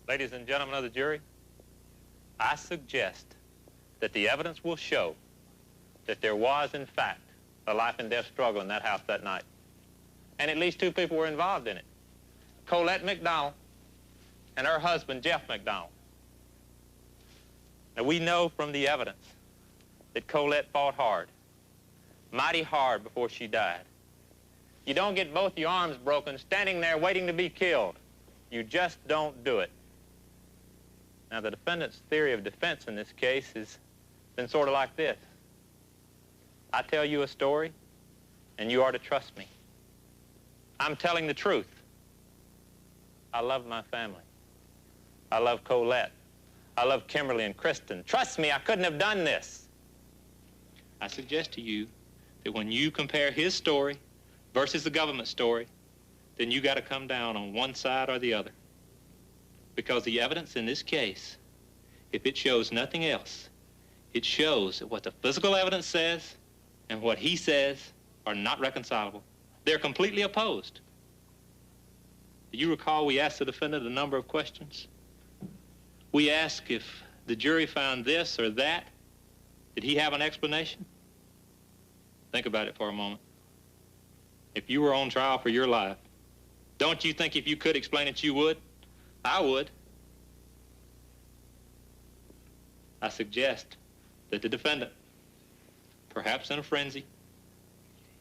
Ladies and gentlemen of the jury, I suggest that the evidence will show that there was, in fact, a life and death struggle in that house that night. And at least 2 people were involved in it. Colette McDonald and her husband, Jeff McDonald. Now, we know from the evidence that Colette fought hard, mighty hard before she died. You don't get both your arms broken standing there waiting to be killed. You just don't do it. Now, the defendant's theory of defense in this case has been sort of like this. I tell you a story, and you are to trust me. I'm telling the truth. I love my family. I love Colette. I love Kimberly and Kristen. Trust me, I couldn't have done this. I suggest to you that when you compare his story versus the government story, then you got to come down on one side or the other. Because the evidence in this case, if it shows nothing else, it shows that what the physical evidence says and what he says are not reconcilable. They're completely opposed. Do you recall we asked the defendant a number of questions? We asked if the jury found this or that. Did he have an explanation? Think about it for a moment. If you were on trial for your life, don't you think if you could explain it, you would? I would. I suggest that the defendant, perhaps in a frenzy,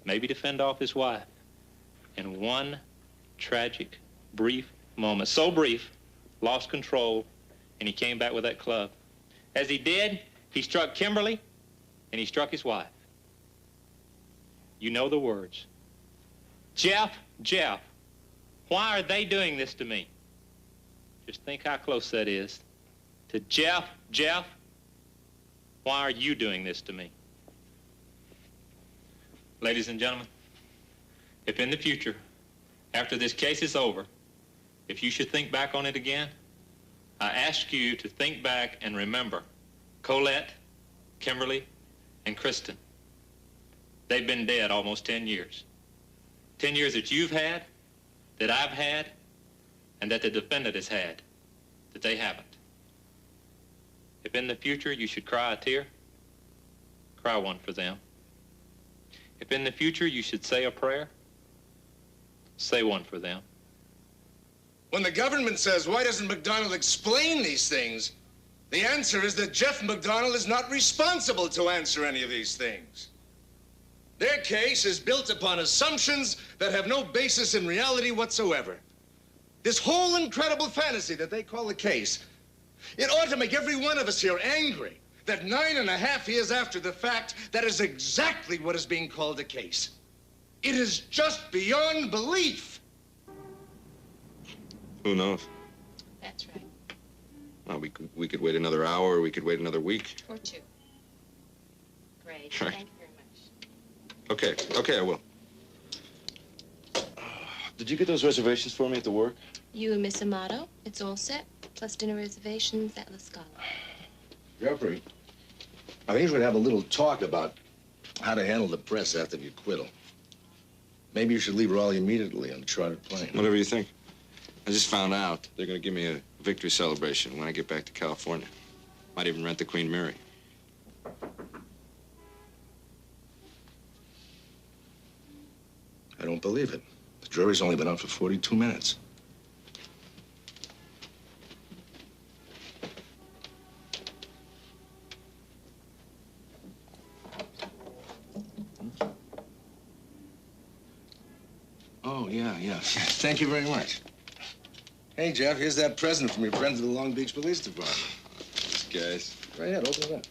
maybe to fend off his wife, in one tragic, brief moment, so brief, lost control, and he came back with that club. As he did, he struck Kimberly, and he struck his wife. You know the words. Jeff, Jeff, why are they doing this to me? Just think how close that is. To Jeff, Jeff, why are you doing this to me? Ladies and gentlemen, if in the future, after this case is over, if you should think back on it again, I ask you to think back and remember Colette, Kimberly, and Kristen. They've been dead almost 10 years. 10 years that you've had, that I've had, and that the defendant has had, that they haven't. If in the future you should cry a tear, cry one for them. If in the future you should say a prayer, say one for them. When the government says, why doesn't McDonald explain these things? The answer is that Jeff McDonald is not responsible to answer any of these things. Their case is built upon assumptions that have no basis in reality whatsoever. This whole incredible fantasy that they call a case, it ought to make every one of us here angry that 9.5 years after the fact, that is exactly what is being called a case. It is just beyond belief. Who knows? That's right. Well, we could wait another hour, or we could wait another week. Or 2. Great. Sure. Thank you very much. Okay, I will. Did you get those reservations for me at the work? You and Miss Amato, it's all set. Plus dinner reservations at La Scala. Jeffrey, I think we should have a little talk about how to handle the press after the acquittal. Maybe you should leave Raleigh immediately on the chartered plane. Whatever you think. I just found out they're going to give me a victory celebration when I get back to California. Might even rent the Queen Mary. I don't believe it. The jury's only been out for 42 minutes. Oh, yeah. Thank you very much. Hey, Jeff, here's that present from your friends at the Long Beach Police Department. These guys. Go ahead, open it up.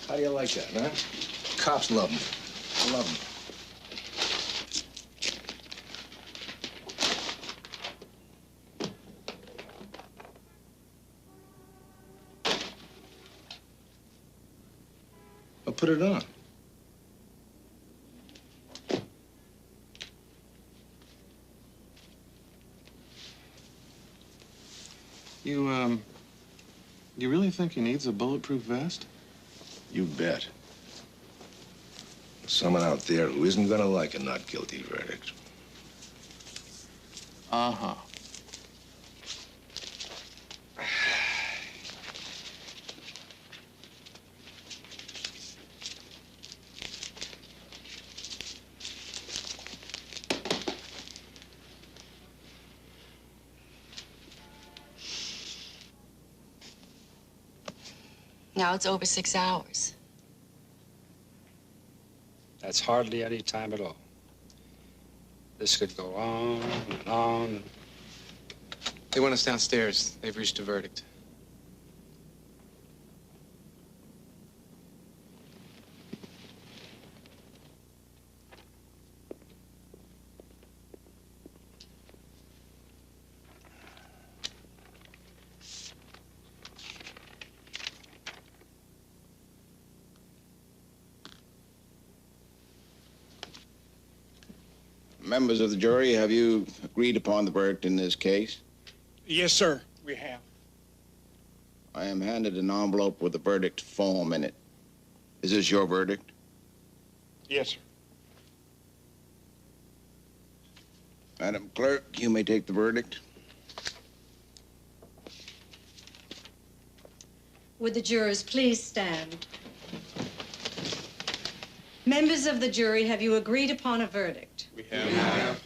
How do you like that, huh? Cops love them. I love them. Well, put it on. You really think he needs a bulletproof vest? You bet. There's someone out there who isn't gonna like a not guilty verdict. Uh-huh. Now it's over 6 hours. That's hardly any time at all. This could go on and on. They want us downstairs. They've reached a verdict. Members of the jury, have you agreed upon the verdict in this case? Yes, sir, we have. I am handed an envelope with a verdict form in it. Is this your verdict? Yes, sir. Madam Clerk, you may take the verdict. Would the jurors please stand? Members of the jury, have you agreed upon a verdict? We have.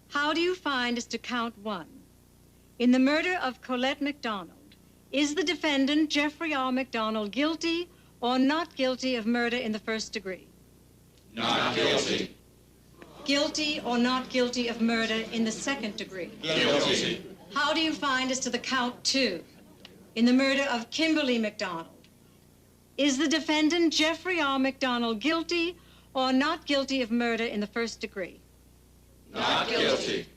How do you find as to count 1? In the murder of Colette McDonald, is the defendant, Jeffrey R. McDonald, guilty or not guilty of murder in the first degree? Not guilty. Guilty or not guilty of murder in the second degree? Guilty. How do you find as to the count 2? In the murder of Kimberly McDonald, is the defendant, Jeffrey R. McDonald, guilty or not guilty of murder in the first degree? Not guilty.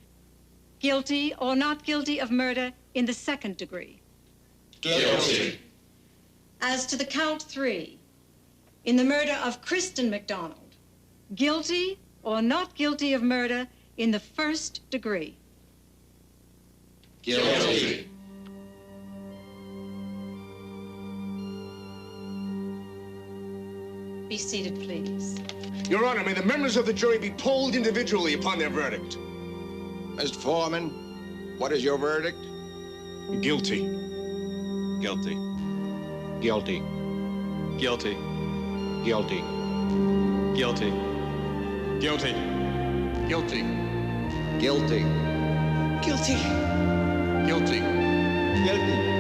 Guilty or not guilty of murder in the second degree? Guilty. As to the count 3, in the murder of Kristen McDonald, guilty or not guilty of murder in the first degree? Guilty. Be seated, please. Your Honor, may the members of the jury be polled individually upon their verdict. Mr. Foreman, what is your verdict? Guilty. Guilty. Guilty. Guilty. Guilty. Guilty. Guilty. Guilty. Guilty. Guilty. Guilty. Guilty.